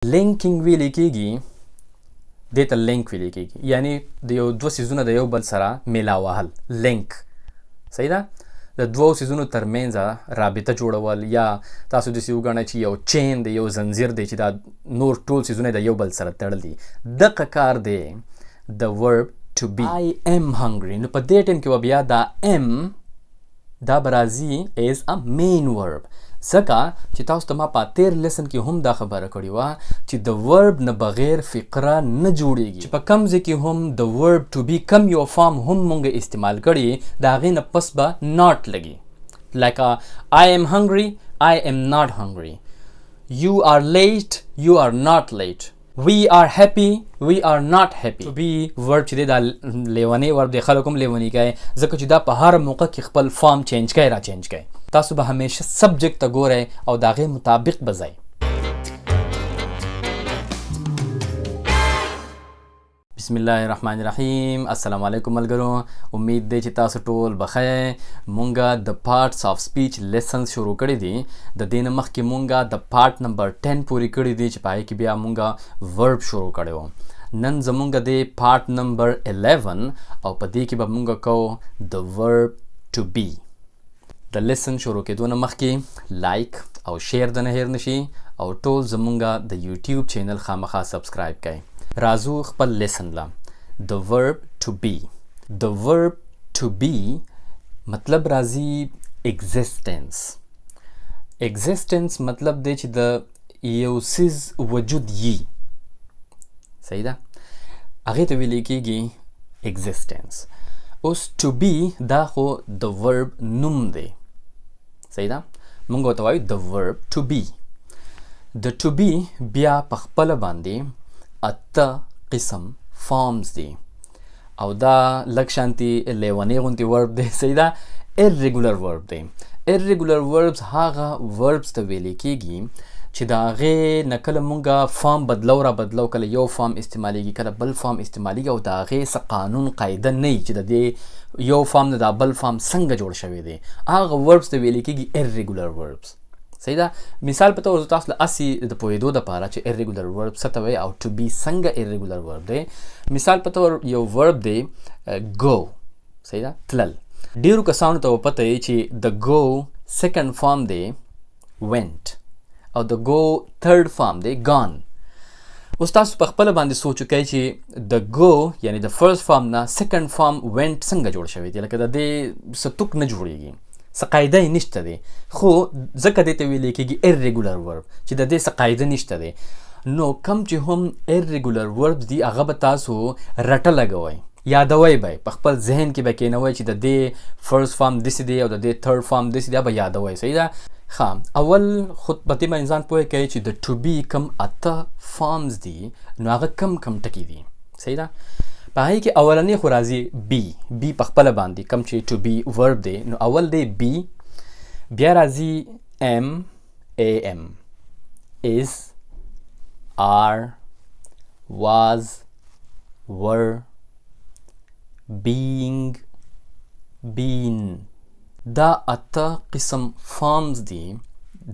لینکینګ ویل کېږي، دې ته لینک ویل کېږي، یعنی د یو دوه څیزونه د یو بل سره میلاو وهل، لینک. صحیح ده؟ د دوو څیزونو ترمنځ رابطه جوړول، یا تاسو داسې وګڼئ چې یو چین دی، یو زنځیر دی چې دا نور ټول څیزونه د یو بل سره تړل دي. دغه کار دی د ورب ټو بی. I am hungry. نو په دې ټایم کې به بیا دا am دا به راځي as a main verb. ځکه چې تاسو ته ما په تیر لیسن کې هم دا خبره کړې وه چې د ورب نه بغیر فقره نه جوړیږي، چې په کم ځای کې هم د ورب ټو بی کم یو فارم هم مونږ استعمال کړي، د هغې نه پس به not لګي. لکه I am hungry, I am not hungry. You are late, you are not late. We are happy, we are not happy. To be verb چې دی دا لیونی ورب دی، خلک هم لیونی کوي ځکه چې دا په هر موقع کې خپل فارم چینج کوي، را چینج کوي. تاسو به همیشه سبجیکټ ته ګورئ او د هغې مطابق به ځئ. بسم الله الرحمن الرحیم. السلام علیکم ملګرو، امید دی چې تاسو ټول بخیر. مونږه د پارټس آف سپیچ لیسنز شروع کړي دي. د دې نه مخکې مونږه د پارټ نمبر 10 پورې کړي دي چې په هغې کې بیا مونږه ورب شروع کړی و. نن زمونږ د پارټ نمبر 11 او په دې کې به مونږه کوو د ورب ټو بی. د لیسن شروع کېدو نه مخکې لایک او شیر د نه هیر نشي، او ټول زمونږه د یوټیوب چینل خامخا سبسکرایب کړئ. راځو خپل لیسن لا. د ورب ټو بی. د ورب ټو بی مطلب راځي ایگزیسټنس. ایگزیسټنس مطلب دی چې د یو څیز وجود یي. صحیح ده؟ هغې ته ویلی کېږي ایگزیسټنس. اوس ټو بی دا خو د ورب نوم دی. صحیح ده؟ مونږ ورته وایو د ورب ټو بی. د ټو بی بیا په خپله باندې اته قسم فارمز دي، او دا لږ شانتي لیونی غوندې ورب دی. صحیح ده؟ irregular ورب دی. irregular وربز هغه وربز ته ویلی کېږي چې د هغې نه کله مونږه فارم بدلو را بدلو، کله یو فارم استعمالیږي کله بل فارم استعمالیږي، او د هغې څه قانون قاعده نه وي چې د دې یو فارم نه دا بل فارم څنګه جوړ شوی دی. هغه وربز ته ویلی کېږي irregular وربز. صحیح ده؟ مثال په توګه تاسو له هسې د پوهېدو دپاره چې irregular ورب څه ته وایي او ټو بی څنګه irregular ورب دی. مثال په طور یو ورب دی go. صحیح ده؟ تلل. ډېرو کسانو ته به پته وي چې د go سیکنډ فارم دی went، او د go تھرډ فارم دی gone. اوس تاسو په خپله باندې سوچ وکئ چې د go یعنی د فرست فارم نه سیکنډ فارم went څنګه جوړ شوی دی. لکه د دې څه توک نه جوړیږي، څه قاعده یې نشته دی، خو ځکه دې ته ویلی کېږي irregular ورب چې د دې څه قاعده نشته دی. نو کم چې هم irregular وربز دي هغه به تاسو رټه لګوئ، یادوئ به په خپل ذهن کې به کېنوئ چې د دې فرست فارم داسې دی او د دې تھرډ فارم داسې دی، به یادوئ. صحیح ده؟ ښه، اول خود په دې باندې ځان پوه کوئ چې د ټو بی کم اته فارمز دي، نو هغه کم کم ټکي دي. صحیح ده؟ په هغې کې اولنی خو راځي بی. بی په خپله باندې کم چې ټو بی ورب دی، نو اول دی بی. بیا راځي ام، am، is، are، was، were، being، been. دا اته قسم فارمز دي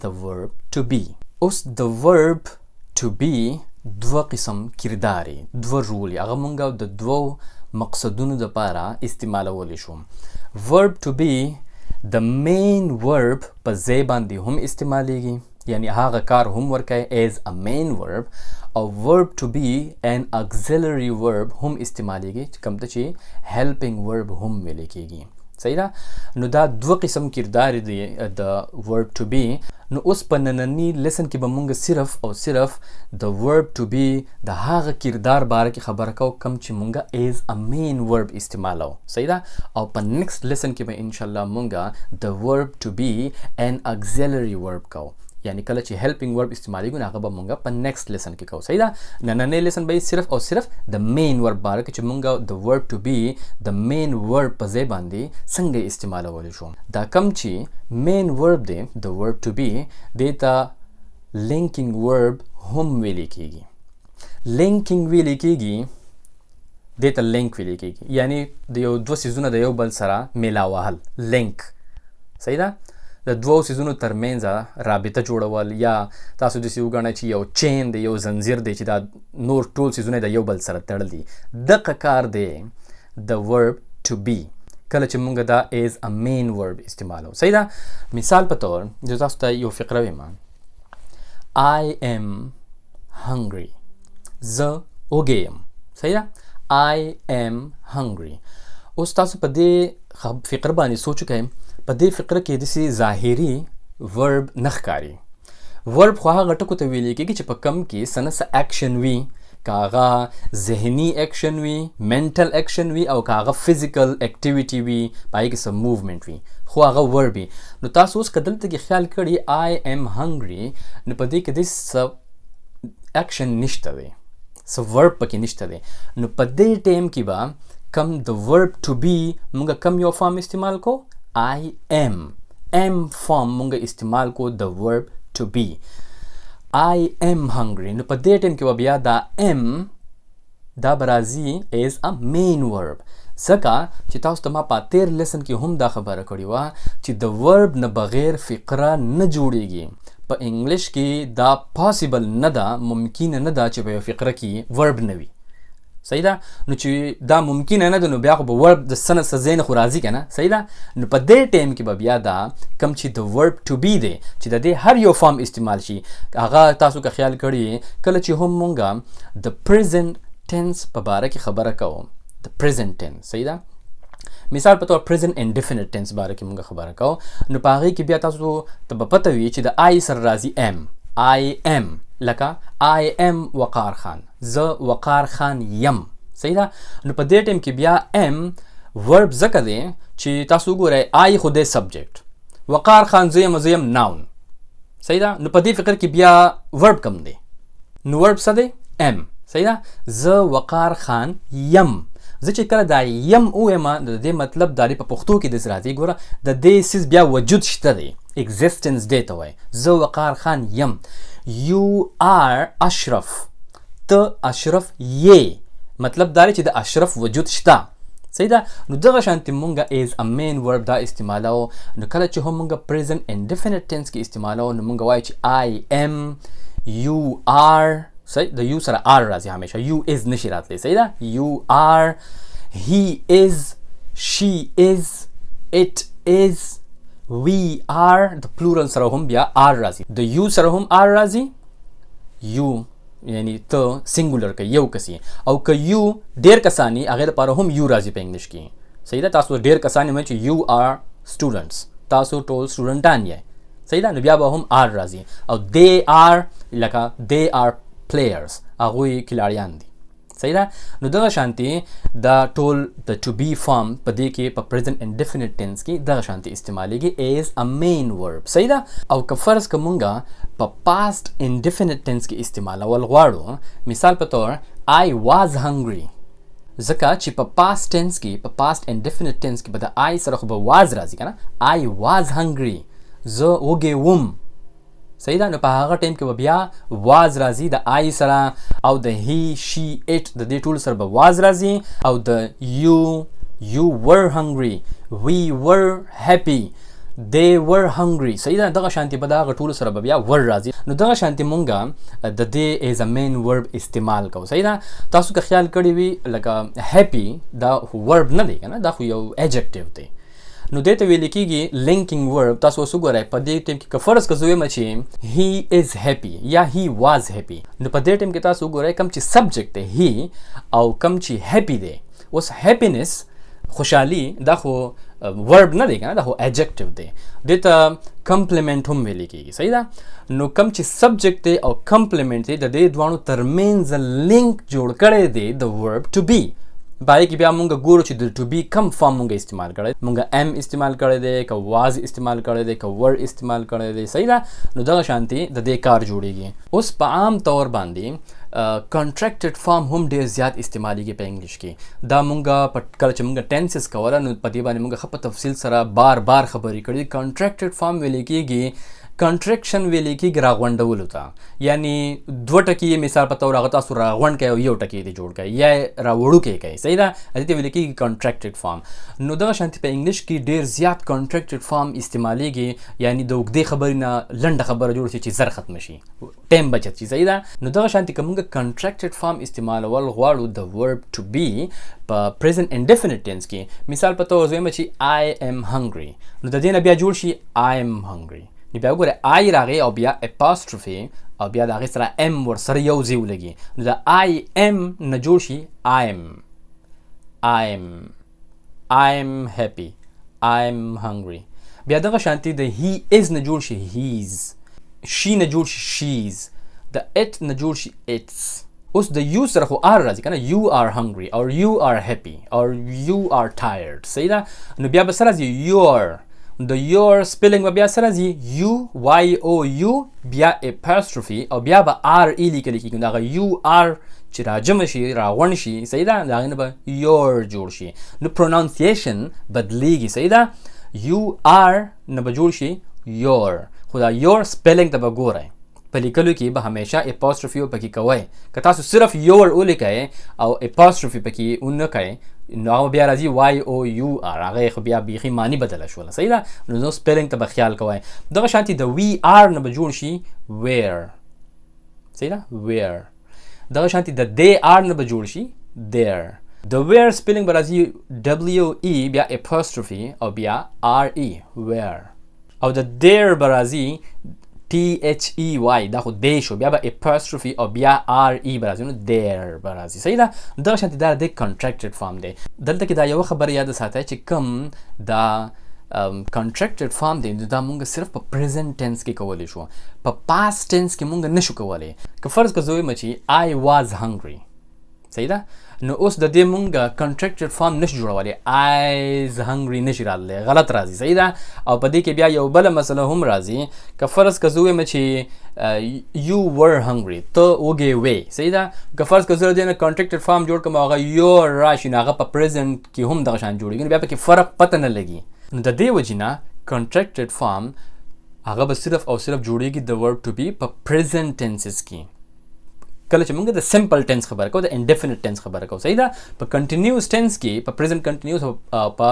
د ورب ټو بی. اوس د ورب ټو بی دوه قسم کرداري، دوه رولي، هغه مونږ د دوو مقصدونو دپاره استعمالولی شو. ورب ټو بی د مین ورب په ځای باندې هم استعمالیږي، یعنی هغه کار هم ورکوي as a main verb، او ورب ټو بی an auxiliary verb هم استعمالیږي کوم ته چې helping verb هم ویلی کېږي. صحیح ده؟ نو دا دوه قسم کردار دی د ورب ټو بی. نو اوس په ننني لیسن کې به مونږ صرف او صرف د ورب ټو بی د هغه کردار باره کې خبره کوو کم چې مونږه as a main verb استعمالو. صحیح ده؟ او په نیکسټ لیسن کې به انشاءالله مونږه د ورب ټو بی an auxiliary verb کوو، یعنی کله چې helping verb استعمالیږي نو هغه به مونږه په نیکسټ لیسن کې کوو. صحیح ده؟ نننی لیسن به صرف او صرف د مین ورب باره کې چې مونږه د ورب ټو بی د مین ورب په ځای باندې څنګه استعمالولی شو. دا کم چې مین ورب دی د ورب ټو بی، دې ته لینکینګ ورب هم ویلی کېږي. لینکینګ ویلی کېږي، دې ته لینک ویلی کېږي، یعنی د یو دوه څیزونه د یو بل سره میلاو وهل، لینک. صحیح ده؟ د دوو سیزونو ترمنځ رابطه جوړول، یا تاسو داسې وګڼئ چې یو چین دی، یو زنځیر دی چې دا نور ټول سیزونه د یو بل سره تړل دي. دغه کار دی د ورب ټو بی کله چې موږ دا ایز ا مین ورب استعمالو. صحیح ده؟ مثال په طور زه تاسو ته یو فقره ویم. I am hungry. زه وږی یم. صحیح ده؟ I am hungry. اوس تاسو په دې فقره باندې سوچ وکئ. په دې فقره کې داسې ظاهري ورب نه ښکاري. ورب خو هغه ټکو ته ویل کېږي چې په کم کې څه نه څه اکشن وي، که هغه ذهني اکشن وي، منټل اکشن وي، او که هغه فزیکل اکټیویټي وي، په هغې کې څه موومنټ وي، خو هغه ورب وي. نو تاسو اوس که دلته کې خیال کړي I am hungry، نو په دې کې داسې څه اکشن نشته دی، څه ورب پکې نشته دی. نو په دې ټایم کې به کم د ورب ټو بی موږ کم یو فارم استعمال کو؟ I am فارم موږ استعمال کو د ورب ټو بی. I am hungry. نو په دې ټایم کې به بیا دا am دا به راځي ایز ا مین ورب، ځکه چې تاسو ته ما په تیر لیسن کې هم دا خبره کړې وه چې د ورب نه بغیر فقره نه جوړیږي. په انګلیش کې دا پاسیبل نه ده، ممکنه نه ده چې په یو فقره کې ورب نه وي. صحیح ده؟ نو چې دا ممکنه نه ده نو بیا خو به ورب د څه نه څه ځای نه خو راځي که نه. صحیح ده؟ نو په دې ټایم کې به بیا دا کم چې د ورب ټو بی دی چې د دې هر یو فارم استعمال شي. هغه تاسو که خیال کړي کله چې هم مونږ د پریزنټ ټینس په باره کې خبره کوو، د پریزنټ ټینس. صحیح ده؟ مثال په طور پریزنټ انډیفینټ ټینس باره کې مونږ خبره کوو، نو په هغې کې بیا تاسو ته به پته وي چې د آی سره راځي ام. I am لکه I am وقار خان، زه وقار خان یم. صحیح ده؟ نو په دې ټایم کې بیا am ورب ځکه دی چې تاسو وګورئ I خو دی سبجیکټ، وقار خان زه یم ناون. صحیح ده؟ نو په دې فکر کې بیا ورب کم دی، نو ورب څه دی؟ am. صحیح ده؟ زه وقار خان یم. زه چې کله دا یم ووایم د دې مطلب دا په پښتو کې داسې راځي، ګوره د دې څیز بیا وجود شته دی، ایگزیسټنس دی ته وایي. زه وقار خان یم. You are اشرف، ته اشرف یې، مطلب دا دی چې د اشرف وجود شته. صحیح ده؟ نو دغه شانتې مونږ ایز ا مین ورب دا استعمالوو. نو کله چې هم مونږ پریزنټ انډیفینټ ټینس کې استعمالوو نو مونږ وایو چې I am، you are. صحیح؟ د یو سره آر راځي همیشه، یو از نشي راتلی. صحیح ده؟ you are، he is، she is، it is، we are. د پلورل سره هم بیا آر راځي، د یو سره هم آر راځي. یو یعنی ته سنګولر که یو کسی، او که یو ډیر کسانی هغې دپاره هم یو راځي په انګلیش کې. صحیح ده؟ تاسو ډیر کسانی وایي چې یو آر سټوډنټس، تاسو ټول سټوډنټان یې. صحیح ده؟ نو بیا به هم آر راځي. او they are لکه they are players، هغوی کلاړیان دي. صحیح ده؟ نو دغه شانتي دا ټول د ټو بی فارم په دې کې په پریزنټ انډیفینټ ټینس کې دغه شانتي استعمالیږي ایز ا مین ورب. صحیح ده؟ او که فرض که مونږه په پاست انډیفینټ ټینس کې استعمالول غواړو، مثال په طور I was hungry، ځکه چې په پاست ټینس کې په پاست انډیفینټ ټینس کې به د آی سره خو به واز راځي که نه. I was hungry، زه وږی وم. صحیح ده؟ نو په هغه ټایم کې به بیا واز راځي د آی سره، او د هی شي اټ د دې ټولو سره به واز راځي، او د you were hungry، we were happy، they were hungry. صحیح ده؟ دغه شانتي به د هغه ټولو سره به بیا ور راځي. نو دغه شانتي مونږ د دې ایز ا مین ورب استعمال کوو. صحیح ده؟ تاسو که خیال کړی وي لکه هیپي دا ورب نه دی که نه، دا خو یو ایجکټیو دی. نو دې ته ویل کېږي لینکینګ ورب. تاسو اوس وګورئ په دې ټایم کې که فرض که زه ویم چې he is happy یا he was happy، نو په دې ټایم کې تاسو وګورئ کم چې سبجیکټ دی he، او کم چې happy دی. اوس happiness خوشحالي دا خو ورب نه دی که نه، دا خو ایجکټیو دی، دې ته کمپلیمنټ هم ویل کېږي. صحیح ده؟ نو کم چې سبجیکټ دی او کمپلیمنټ دی د دې دواړو ترمنځ لینک جوړ کړی دی د ورب ټو بی. باقي کې بیا مونږ ګورو چې د ټو بی کم فارم مونږ استعمال کړی، مونږ ام استعمال کړی دی، که واز استعمال کړی دی، که ور استعمال کړی دی. صحیح ده؟ نو دغه شانتي د دې کار جوړیږي. اوس په عام طور باندې کنټریکټډ فارم هم ډیر زیات استعمالیږي په انګلیش کې. دا مونږ په کله چې مونږ ټینسز کوله نو په دې باندې مونږ ښه په تفصیل سره بار بار خبرې کړي. کنټریکټډ فارم ویل کېږي کنټریکشن ویل کېږي راغونډولو ته، یعنی دوه ټکي مثال په تور هغه تاسو راغونډ کړئ او یو ټکی دې جوړ کړئ یا راوړوکی کړئ، صحیح ده، دې ته ویل کېږي کنټریکټډ فارم. نو دغه شانتي په انګلیش کې ډېر زیات کنټریکټډ فارم استعمالیږي، یعنی د اوږدې خبرې نه لنډه خبره جوړ شي چې زر ختم شي، ټایم بچت شي، صحیح ده. نو دغه شانتي که موږ کنټریکټډ فارم استعمالول غواړو د ورب ټو بی په پریزنټ انډیفینټ ټینس کې، مثال په تور زویم چې I am hungry، نو د دې نه بیا جوړ شي I am hungry. نو بیا وګوره I راغی او بیا اپاستروفي او بیا د هغې سره M ورسره یو ځای ولګي، نو د I am نه جوړ شي I'm happy، I'm hungry. بیا دغه شانتي د he is نه جوړ شي he's، she نه جوړ شي she's، د it نه جوړ شي its. اوس د you سره خو r راځي کنه، you are hungry or you are happy or you are tired، صحیح ده. نو بیا به سره راځي your، د your سپیلنګ به بیا سره راځي you بیا اپاستروفي او بیا به r e لیکل کېږي، دغه you are چې راجمع شي راغونډ شي، صحیح ده، د هغې نه به your جوړ شي. نو پرونانسیشن بدلیږي، صحیح ده، you are نه به جوړ شي your، خو دا your سپیلنګ ته به ګورئ په لیکلو کې به همیشه اپاستروفي پکې کوئ. که تاسو صرف your ولیکئ او اپاستروفي پکې ونه کوئ نو هغه بیا راځي your، هغه خو بیا بیخي معنی بدله شوله، صحیح ده. نو سپیلنګ ته به خیال کوئ. دغه شانتي د we are نه به جوړ شي where، صحیح ده، where. دغه شانتي د they are نه به جوړ شي there. د where سپیلنګ به راځي we بیا اپاستروفي او بیا re where، او د there به راځي THEY، دا خو دی شو، بیا به اپاستروفي او بیا RE به راځي، نو there به راځي، صحیح ده. دغه شانتي دا د کنټریکټډ فارم دی. دلته کې دا یوه خبره یاد ساتئ چې کوم دا کنټریکټډ فارم دی دا مونږ صرف په پریزنټ ټینس کې کولی شو، په پاست ټینس کې مونږ نشو کولی. که فرض که زه ویم چې I was hungry، صحیح ده، نو اوس د دې مونږ کنټریکټډ فارم نشو جوړولی، I was hungry نشي راتلی، غلط راځي، صحیح ده. او په دې کې بیا یو بله مسله هم راځي، که فرض که زه ویم چې you were hungry، ته وږی وې، صحیح ده. که فرض که زه د دې نه کنټریکټډ فارم جوړ کړم او هغه your راشي نو هغه په پریزنټ کې هم دغه شان جوړېږي، نو بیا پکې فرق پته نه لګي. نو د دې وجې نه کنټریکټډ فارم هغه به صرف او صرف جوړېږي د ورب ټو بی په پریزنټ ټینسز کې. کله چې موږ د سمپل ټینس خبره کوو، د انډیفینټ ټینس خبره کوو، صحیح ده. په کنټینیوس ټینس کې، په پریزنټ کنټینیوس او په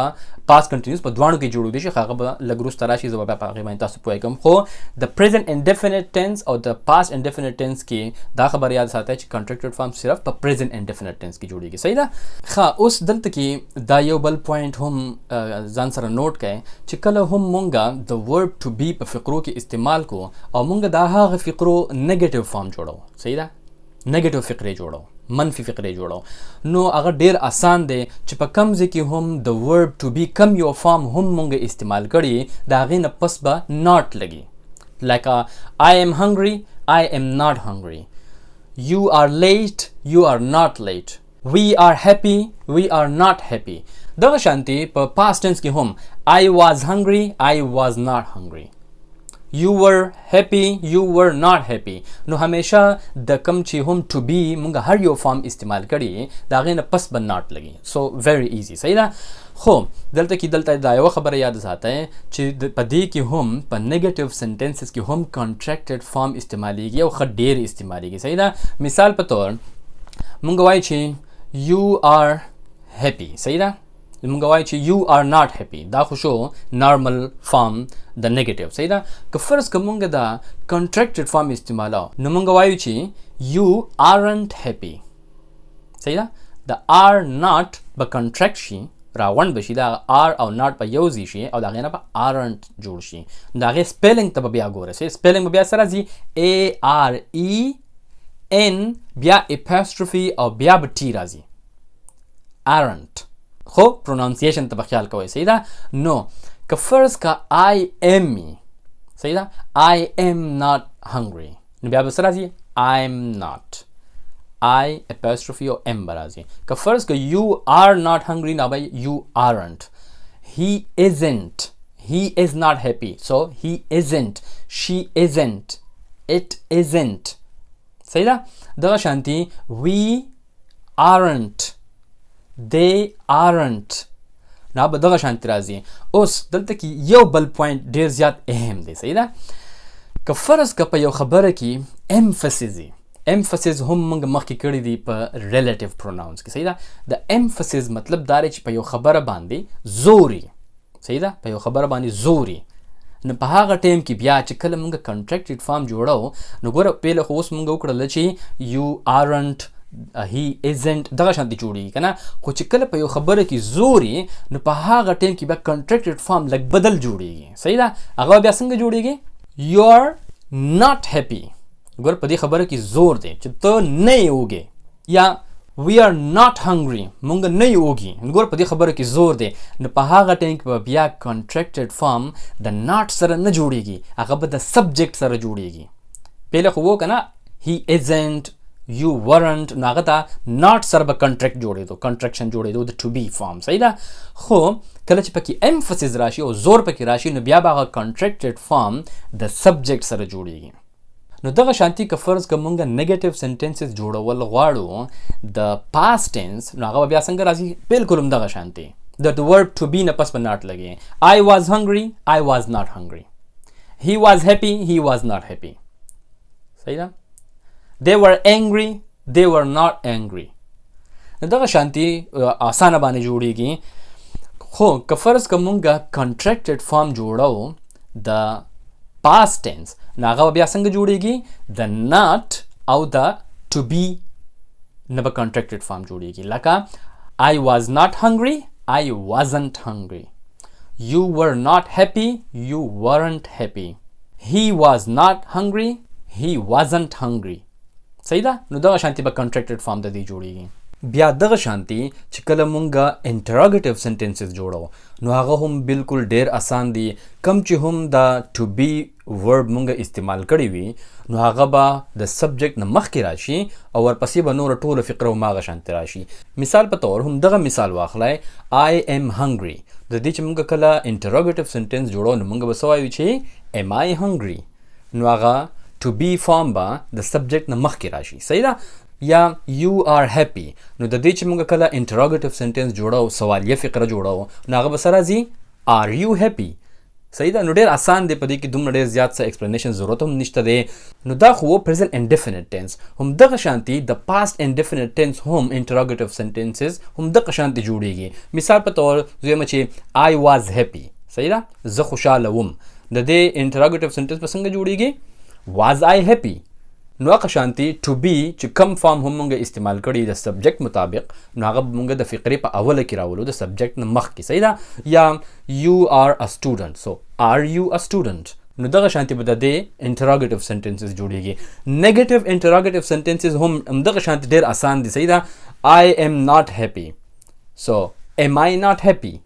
پاست کنټینیوس، په دواړو کې جوړېدی شي، هغه به لږ وروسته راشي، زه به بیا په هغې باندې تاسو پوهېږم. خو د پریزنټ انډیفینټ ټینس او د پاست انډیفینټ ټینس کې دا خبره یاد ساتئ چې کنټریکټډ فارم صرف په پریزنټ انډیفینټ ټینس کې جوړېږي، صحیح ده. ښه، اوس دلته کې دا یو بل پوینټ هم ځان سره نوٹ کړئ چې کله هم مونږ د ورب ټو بی په فقرو کې استعمال کوو او مونږ د هغه فقرو نیګیټیو فارم جوړو، صحیح ده، نیگیټیو فقرې جوړو، منفي فقرې جوړو، نو هغه ډیر آسان دی چې په کم ځای کې هم د ورب ټو بی کم یو فارم هم مونږ استعمال کړي د هغې نه پس به ناٹ لګي. لکه I am hungry، I am not hungry، you are late، you are not late، we are happy، we are not happy. دغه شانتي په پاست ټینس کې هم I was hungry، I was not hungry، you were happy، you were not happy. نو همیشه د کم چې هم to be مونږ هر یو فارم استعمال کړي د هغې نه پس به ناٹ لګي. سو very easy، صحیح ده. خو دلته دا یوه خبره یاد ساتئ چې په دې کې هم په نیګیټیو سنټنسز کې هم کنټریکټډ فارم استعمالیږي او ښه ډېر استعمالیږي، صحیح ده. مثال په طور مونږ وایو چې you are happy، صحیح ده. مونږ وایو چې you are not happy، دا خو شو نارمل فارم د نیګیټیو، صحیح ده. که فرض که مونږ دا کنټریکټډ فارم استعمالو نو مونږ وایو چې you aren't happy، صحیح ده. د are not به کنټریکټ شي، راغونډ به شي، دا are او not به یو ځای شي او د هغې نه به aren't جوړ شي. د هغې سپیلنګ ته به بیا ګورئ، سپیلنګ به بیا سره راځي AREN بیا اپاستروفي او بیا به T راځي aren't. خو پرونانسیشن ته به خیال کوئ، صحیح ده. نو که فرض که I am، صحیح ده، I am not hungry، نو بیا به څه راځي I'm not، I apostrophe او M به راځي. که فرض که you are not hungry نو به you aren't. He isn't، he is not happy، so he isn't، she isn't، it isn't، صحیح ده. دغه شانتي we aren't، they aren't، به دغه شانتي راځي. اوس دلته کې یو بل پوینټ ډیر زیات اهم دی، صحیح ده. که فرض که په یو خبره کې emphasis emphasis هم موږ مخکې کړی دی په relative pronouns کې. صحیح ده؟ د emphasis مطلب دا دی چې په یو خبره باندې زوري. صحیح ده؟ په یو خبره باندې زوري. نو په هغه ټایم کې بیا چې کله موږ contracted form جوړو نو ګوره پیله خو اوس موږ وکړل چې you aren't he isn't دغه شانتي جوړیږي کنه. خو چې کله په یو خبره کې زوري نو په هغه ټایم کې بیا contracted form لږ بدل جوړیږي. صحیح ده؟ هغه بیا څنګه جوړیږي؟ you are not happy. ګور په دې خبره کې زور دی چې ته نه یې وږې، یا we are not hungry مونږ نه یو وږي. ګور په دې خبره کې زور دی. نو په هغه ټایم کې به بیا contracted form د not سره نه جوړیږي، هغه به د subject سره جوړیږي. پهله خو وو کنه he isn't you weren't نو هغه ته not سره به contract جوړېدو، contraction جوړېدو د to be form. صحیح ده؟ خو کله چې پکې emphasis راشي او زور پکې راشي نو بیا به هغه contracted form د subject سره جوړیږي. نو دغه شانتي که فرض که مونږ نیگیټیو سنټنسز جوړول غواړو د past tense نو هغه بیا څنګه راځي؟ بالکل هم دغه شانتي د verb to be نه پس په not لګي. I was hungry I was not hungry. He was happy he was not happy. صحیح ده؟ They were angry they were not angry. نو دغه شانتي آسانه باندې جوړیږي. خو که فرض که مونږ contracted form جوړو د past tense نو هغه بیا څنګه جوړیږي؟ د not او د to be نه به contracted form جوړیږي. لکه I was not hungry I wasn't hungry. You were not happy you weren't happy. He was not hungry he wasn't hungry. صحیح ده؟ نو دغه شانتي به contracted form د دې جوړیږي. بیا دغه شانتي چې کله مونږه interrogative sentences جوړو نو هغه هم بالکل ډیر آسان دي. کم چې هم د to be verb مونږه استعمال کړی وي نو هغه به د subject نه مخکې راشي او ورپسې به نور ټوله فقره هم هغه شانتي راشي. مثال په طور هم دغه مثال واخلئ I am hungry. د دې چې مونږ کله interrogative sentence جوړو نو مونږ به څه وایو چې am I hungry نو هغه to be form به د subject نه مخکې راشي. صحیح ده؟ یا you are happy نو د دې چې موږ کله interrogative sentence جوړو سوالیه فقره جوړو نو هغه به سره راځي are you happy. صحیح ده؟ نو ډېر آسان دی، په دې کې دومره ډېر زیات څه explanation ضرورت هم نشته دی. نو دا خو present indefinite tense هم دغه شانتي د past indefinite tense هم interrogative sentences هم دغه شانتي جوړیږي. مثال په تور زویم چې I was happy. صحیح ده؟ زه خوشاله وم. د دې interrogative sentence په څنګه جوړیږي؟ was I happy. نو هغه شانتي to be چې کم فارم هم مونږ استعمال کړي د سبجیکټ مطابق نو هغه مونږ د فقرې په اوله کې راولو د سبجیکټ نه مخکې. صحیح ده؟ یا you are a student so are you a student نو دغه شانتي به د دې interrogative sentences جوړیږي. negative interrogative sentences هم دغه شانتي ډېر آسان دي. صحیح ده؟ I am not happy so am I not happy.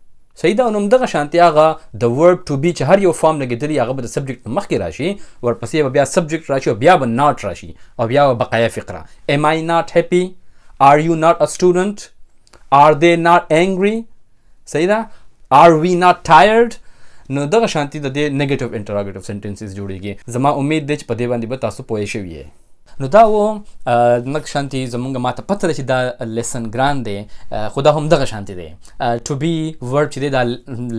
صحیح ده؟ نو دغه شانتي هغه د verb to be چې هر یو فارم لګېدلی هغه به د سبجیکټ نه مخکې راشي، ورپسې به بیا سبجیکټ راشي او بیا به not راشي او بیا به بقایا فقره am I not happy are you not a student are they not angry. صحیح ده؟ are we not tired. نو دغه شانتي د دې negative interrogative sentences جوړیږي. زما امید دی چې په دې باندې به تاسو پوه شوي یې. نو دا و نک شانتي زمونږ ماته پته ده چې دا لیسن ګران دی خو دا هم دغه شانتي دی. to be verb چې دی دا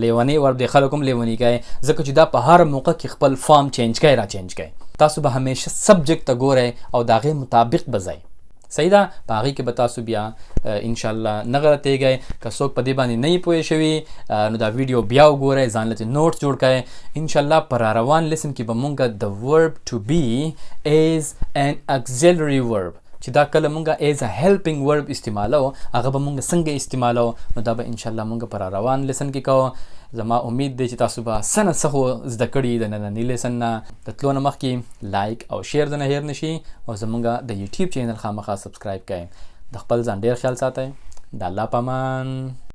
لیونی ورب دی، خلک هم لیونی کوي ځکه چې دا په هر موقع کې خپل فارم چینج کوي را چینج کوي. تاسو به همیشه سبجیکټ ته ګورئ او د هغې مطابق به ځئ. صحیح ده؟ په هغې کې به تاسو بیا انشاءالله نه غلطیږئ. که څوک په دې باندې نه یې پوه شوي نو دا ویډیو بیا وګورئ، ځان له نوټس جوړ کړئ. انشاءالله په را روان لیسن کې به مونږ د verb to be is an auxiliary verb چې دا کله مونږ as a helping verb استعمالو هغه به مونږ څنګه استعمالو نو دا به انشاءالله مونږ په را روان لیسن کې کوو. زما امید دی چې تاسو به څه نه څه خو زده کړي د ننني لیسن نه. د تلو نه مخکې لایک او شیر د نه هیر نشي او زمونږ د یوټیوب چینل خامخا سبسکرایب کړئ. د خپل ځان ډېر خیال ساتئ. د الله په امان.